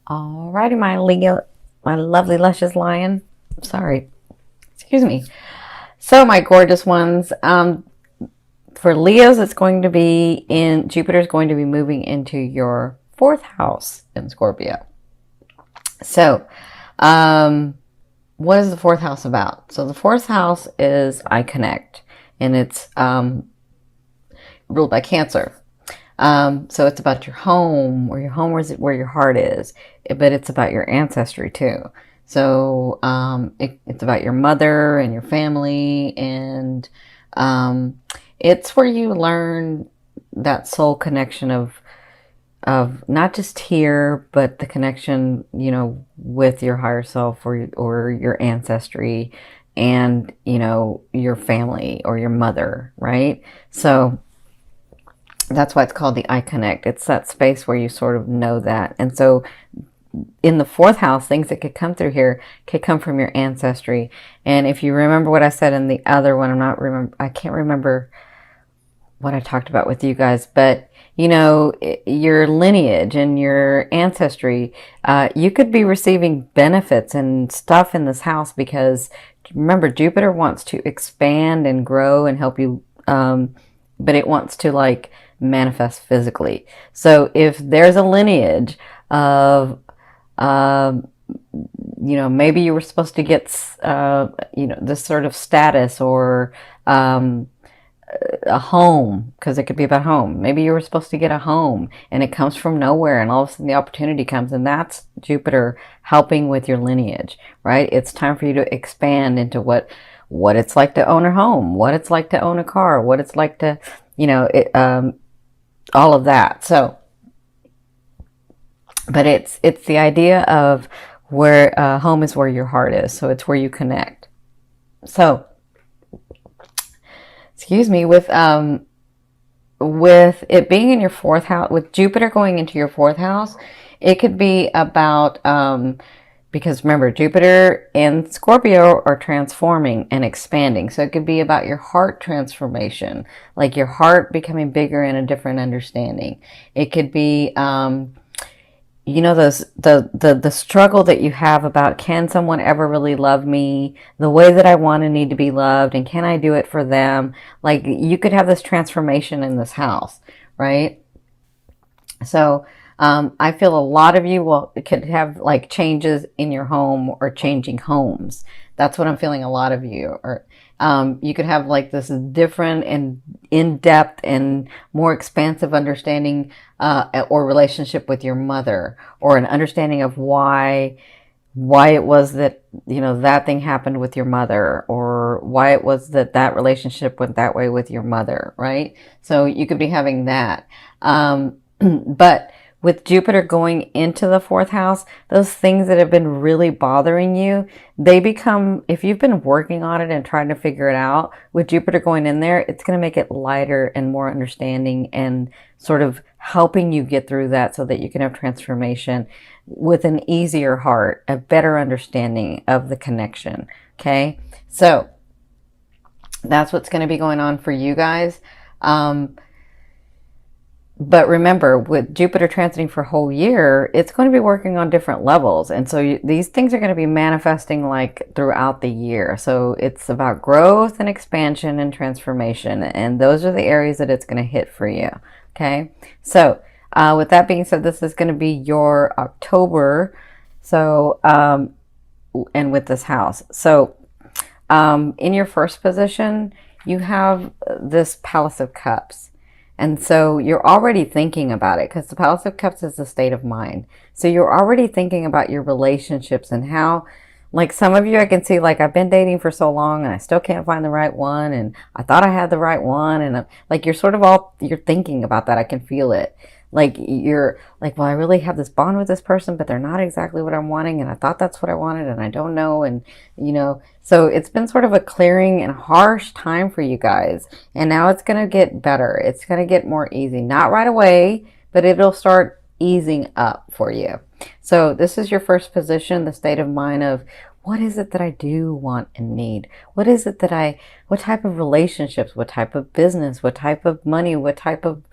Alrighty, my Leo, my lovely, luscious lion. Sorry, excuse me. So, my gorgeous ones, for Leos, it's going to be in Jupiter's going to be moving into your fourth house in Scorpio. So, what is the fourth house about? So, the fourth house is I connect, and it's ruled by Cancer. So it's about your home, where your heart is, but it's about your ancestry too. So it's about your mother and your family, and um, it's where you learn that soul connection of not just here, but the connection, with your higher self or your ancestry, and your family or your mother, right? So that's why it's called the I connect. It's that space where you sort of know that. And so in the fourth house, things that could come through here could come from your ancestry. And if you remember what I said in the other one, I can't remember what I talked about with you guys, but your lineage and your ancestry, you could be receiving benefits and stuff in this house because remember, Jupiter wants to expand and grow and help you, but it wants to like manifest physically. So if there's a lineage of, maybe you were supposed to get, this sort of status or a home, because it could be about home. Maybe you were supposed to get a home and it comes from nowhere, and all of a sudden the opportunity comes, and that's Jupiter helping with your lineage, right? It's time for you to expand into what it's like to own a home, what it's like to own a car, what it's like to, all of that. So, but it's the idea of where home is where your heart is. So it's where you connect. So, excuse me, with it being in your fourth house, with Jupiter going into your fourth house, it could be about because remember, Jupiter and Scorpio are transforming and expanding. So it could be about your heart transformation, like your heart becoming bigger in a different understanding. It could be, those the struggle that you have about, can someone ever really love me the way that I want and need to be loved, and can I do it for them? Like you could have this transformation in this house, right? So I feel a lot of you could have like changes in your home or changing homes. That's what I'm feeling. A lot of you, or you could have like this different and in-depth and more expansive understanding or relationship with your mother, or an understanding of why it was that that thing happened with your mother, or why it was that relationship went that way with your mother, right? So you could be having that, but with Jupiter going into the fourth house, those things that have been really bothering you, they become, if you've been working on it and trying to figure it out, with Jupiter going in there, it's going to make it lighter and more understanding and sort of helping you get through that so that you can have transformation with an easier heart, a better understanding of the connection. Okay. So that's what's going to be going on for you guys. But remember, with Jupiter transiting for a whole year, it's going to be working on different levels. And so these things are going to be manifesting like throughout the year. So it's about growth and expansion and transformation. And those are the areas that it's going to hit for you. Okay. So with that being said, this is going to be your October. So, and with this house. So in your first position, you have this Palace of Cups. And so you're already thinking about it, because the Palace of Cups is the state of mind. So you're already thinking about your relationships and how, like some of you, I can see, like, I've been dating for so long and I still can't find the right one. And I thought I had the right one. And like, you're thinking about that. I can feel it. Like you're like, well, I really have this bond with this person, but they're not exactly what I'm wanting. And I thought that's what I wanted, and I don't know. And, so it's been sort of a clearing and harsh time for you guys. And now it's going to get better. It's going to get more easy. Not right away, but it'll start easing up for you. So this is your first position, the state of mind of, what is it that I do want and need? What is it what type of relationships, what type of business, what type of money, what type of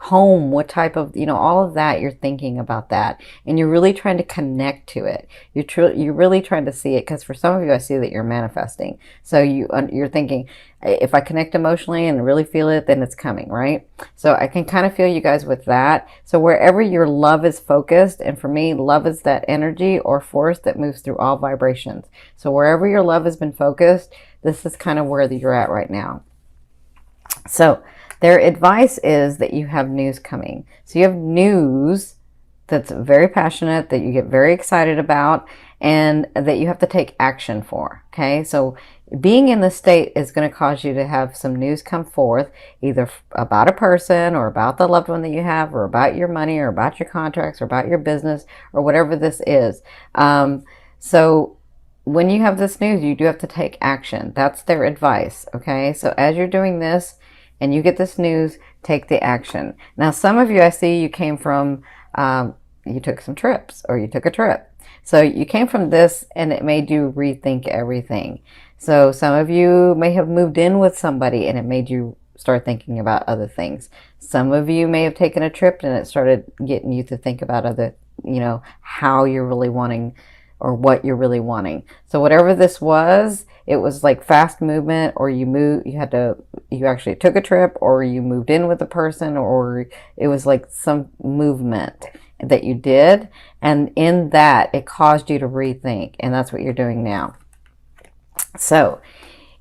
home, what type of, all of that, you're thinking about that. And you're really trying to connect to it. You're really trying to see it, because for some of you, I see that you're manifesting. So you're thinking, if I connect emotionally and really feel it, then it's coming, right? So I can kind of feel you guys with that. So wherever your love is focused, and for me, love is that energy or force that moves through all vibrations. So wherever your love has been focused, this is kind of where you're at right now. So their advice is that you have news coming. So you have news that's very passionate, that you get very excited about, and that you have to take action for. Okay, so being in this state is going to cause you to have some news come forth, either about a person or about the loved one that you have, or about your money, or about your contracts, or about your business, or whatever this is. So when you have this news, you do have to take action. That's their advice. Okay, so as you're doing this and you get this news, take the action. Now, some of you, I see you came from, you took some trips, or you took a trip. So you came from this and it made you rethink everything. So some of you may have moved in with somebody and it made you start thinking about other things. Some of you may have taken a trip and it started getting you to think about other, how you're really wanting, or what you're really wanting. So whatever this was, it was like fast movement, or you actually took a trip, or you moved in with a person, or it was like some movement that you did. And in that, it caused you to rethink. And that's what you're doing now. So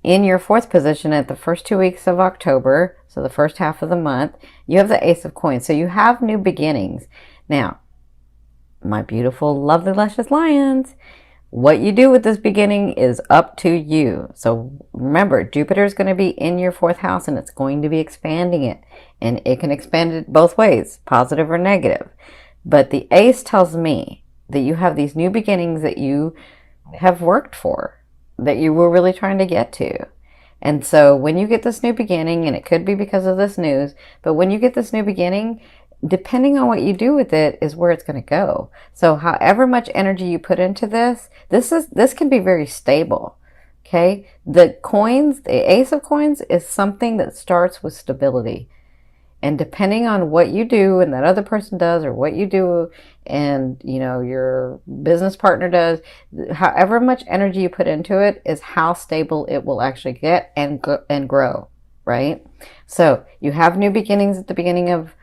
in your fourth position at the first 2 weeks of October, so the first half of the month, you have the Ace of Coins. So you have new beginnings. Now, my beautiful, lovely, luscious lions, what you do with this beginning is up to you. So remember, Jupiter is going to be in your fourth house, and it's going to be expanding it. And it can expand it both ways, positive or negative. But the Ace tells me that you have these new beginnings that you have worked for, that you were really trying to get to. And so when you get this new beginning, and it could be because of this news, but when you get this new beginning, depending on what you do with it is where it's going to go. So however much energy you put into this can be very stable. Okay. The Ace of Coins is something that starts with stability. And depending on what you do and that other person does, or what you do and, your business partner does, however much energy you put into it is how stable it will actually get and grow, right? So you have new beginnings at the beginning of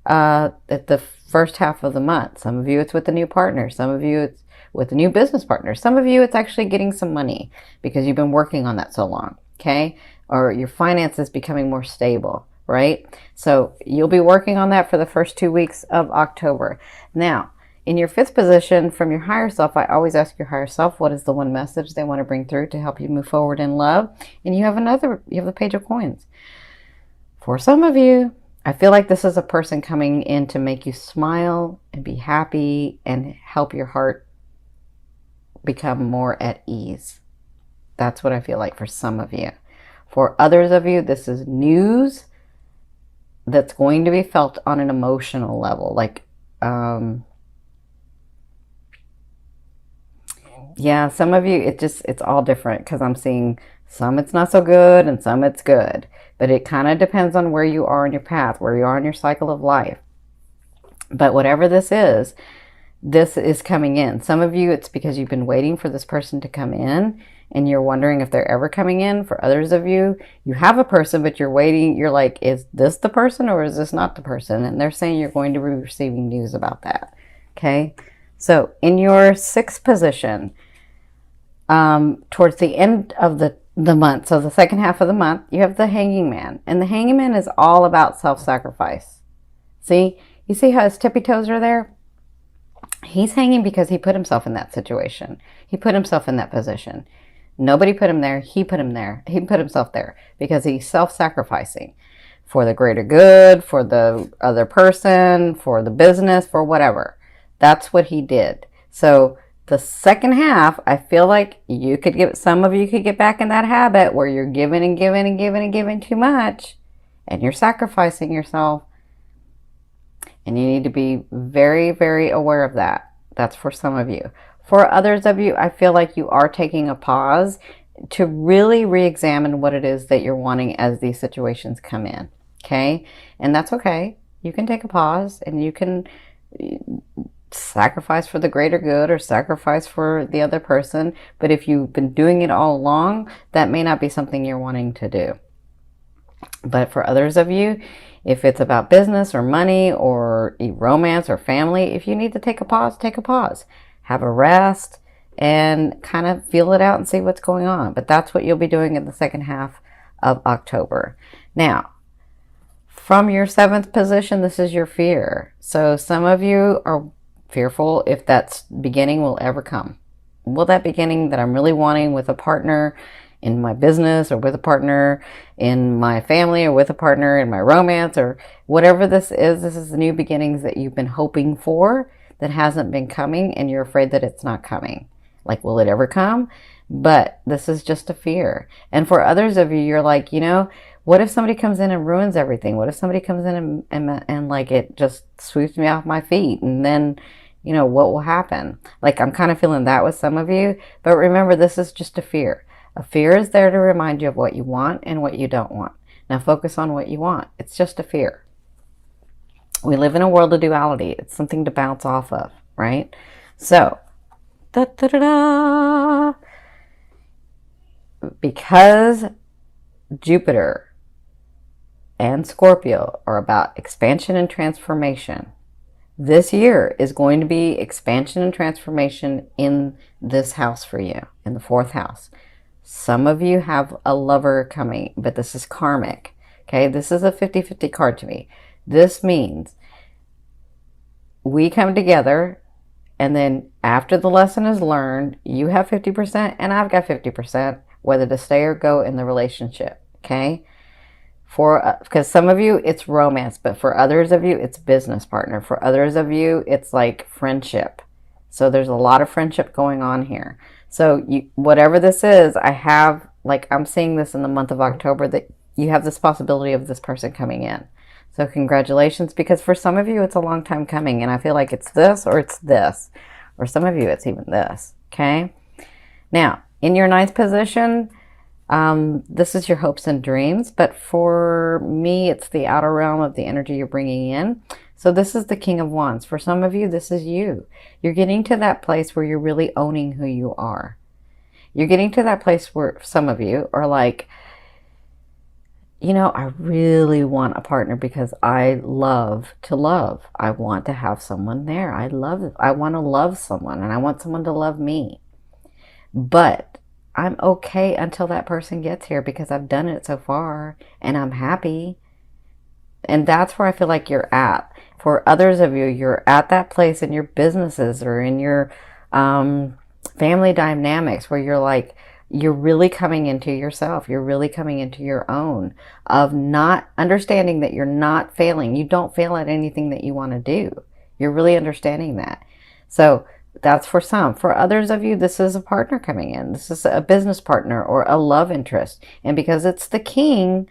at the first half of the month. Some of you, it's with a new partner. Some of you, it's with a new business partner. Some of you, it's actually getting some money because you've been working on that so long, okay? Or your finances becoming more stable, right? So you'll be working on that for the first 2 weeks of October. Now, in your fifth position from your higher self, I always ask your higher self, what is the one message they want to bring through to help you move forward in love? And you have the Page of Coins. For some of you, I feel like this is a person coming in to make you smile and be happy and help your heart become more at ease. That's what I feel like for some of you. For others of you, this is news that's going to be felt on an emotional level. Like, yeah, some of you, it's all different, because I'm seeing some it's not so good and some it's good. But it kind of depends on where you are in your path, where you are in your cycle of life. But whatever this is coming in. Some of you, it's because you've been waiting for this person to come in and you're wondering if they're ever coming in. For others of you, you have a person, but you're waiting. You're like, is this the person or is this not the person? And they're saying you're going to be receiving news about that. Okay. So in your sixth position, towards the end of the month, so the second half of the month, you have the Hanging Man. And the Hanging Man is all about self-sacrifice. See? You see how his tippy toes are there? He's hanging because he put himself in that situation. He put himself in that position. Nobody put him there. He put him there. He put himself there because he's self-sacrificing for the greater good, for the other person, for the business, for whatever. That's what he did. So the second half, I feel like some of you could get back in that habit where you're giving and giving and giving and giving too much, and you're sacrificing yourself. And you need to be very, very aware of that. That's for some of you. For others of you, I feel like you are taking a pause to really re-examine what it is that you're wanting as these situations come in. Okay? And that's okay. You can take a pause and you can sacrifice for the greater good or sacrifice for the other person. But if you've been doing it all along, that may not be something you're wanting to do. But for others of you, if it's about business or money or romance or family, if you need to take a pause, take a pause. Have a rest and kind of feel it out and see what's going on. But that's what you'll be doing in the second half of October. Now, from your 7th position, this is your fear. So some of you are fearful if that beginning will ever come. Will that beginning that I'm really wanting with a partner in my business, or with a partner in my family, or with a partner in my romance, or whatever this is the new beginnings that you've been hoping for that hasn't been coming, and you're afraid that it's not coming. Like, will it ever come? But this is just a fear. And for others of you, you're like, what if somebody comes in and ruins everything? What if somebody comes in and like it just sweeps me off my feet? And then, what will happen? Like, I'm kind of feeling that with some of you. But remember, this is just a fear. A fear is there to remind you of what you want and what you don't want. Now focus on what you want. It's just a fear. We live in a world of duality. It's something to bounce off of, right? So, because Jupiter and Scorpio are about expansion and transformation, this year is going to be expansion and transformation in this house for you, in the 4th house. Some of you have a lover coming, but this is karmic. Okay, this is a 50-50 card to me. This means we come together, and then after the lesson is learned, you have 50% and I've got 50%, whether to stay or go in the relationship. Okay, because some of you it's romance, but for others of you it's business partner. For others of you it's like friendship. So there's a lot of friendship going on here. So whatever this is, I'm seeing this in the month of October, that you have this possibility of this person coming in. So congratulations, because for some of you, it's a long time coming, and I feel like it's this or it's this. Or some of you, it's even this, okay? Now, in your 9th position, this is your hopes and dreams, but for me, it's the outer realm of the energy you're bringing in. So this is the King of Wands. For some of you, this is you. You're getting to that place where you're really owning who you are. You're getting to that place where some of you are like, I really want a partner because I love to love. I want to have someone there. I want to love someone, and I want someone to love me. But I'm okay until that person gets here, because I've done it so far and I'm happy. And that's where I feel like you're at. For others of you, you're at that place in your businesses or in your family dynamics where you're really coming into yourself. You're really coming into your own, of not understanding that you're not failing. You don't fail at anything that you want to do. You're really understanding that. So that's for some. For others of you, this is a partner coming in. This is a business partner or a love interest. And because it's the king,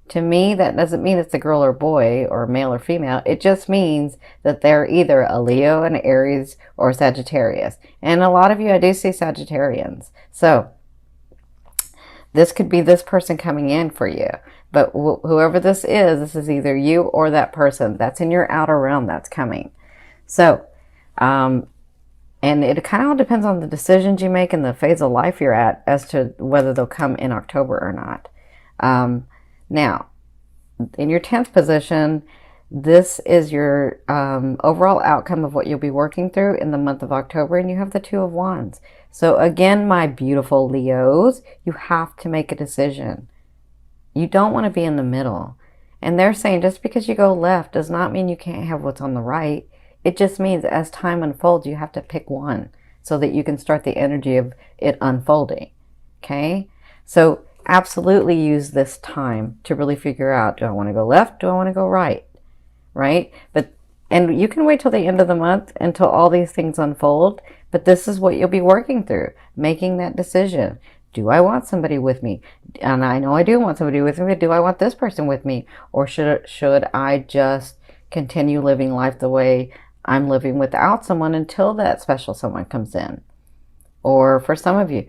to me, that doesn't mean it's a girl or boy or male or female. It just means that they're either a Leo, an Aries, or Sagittarius. And a lot of you, I do see Sagittarians. So this could be this person coming in for you. But whoever this is either you or that person. That's in your outer realm that's coming. So, and it kind of all depends on the decisions you make and the phase of life you're at as to whether they'll come in October or not. Now, in your 10th position, this is your overall outcome of what you'll be working through in the month of October, and you have the 2 of Wands. So again, my beautiful Leos, you have to make a decision. You don't want to be in the middle. And they're saying just because you go left does not mean you can't have what's on the right. It just means as time unfolds, you have to pick one so that you can start the energy of it unfolding. Okay? So absolutely use this time to really figure out, do I want to go left? Do I want to go right? Right? And you can wait till the end of the month until all these things unfold, but this is what you'll be working through, making that decision. Do I want somebody with me? And I know I do want somebody with me, but do I want this person with me? Or should I just continue living life the way I'm living without someone until that special someone comes in? Or for some of you,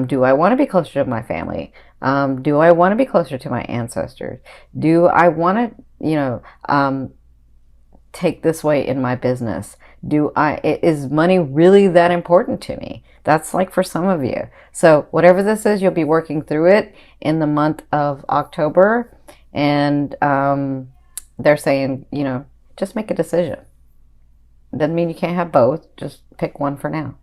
do I want to be closer to my family? Do I want to be closer to my ancestors? Do I want to, take this way in my business? Is money really that important to me? That's like for some of you. So whatever this is, you'll be working through it in the month of October. And they're saying, just make a decision. Doesn't mean you can't have both. Just pick one for now.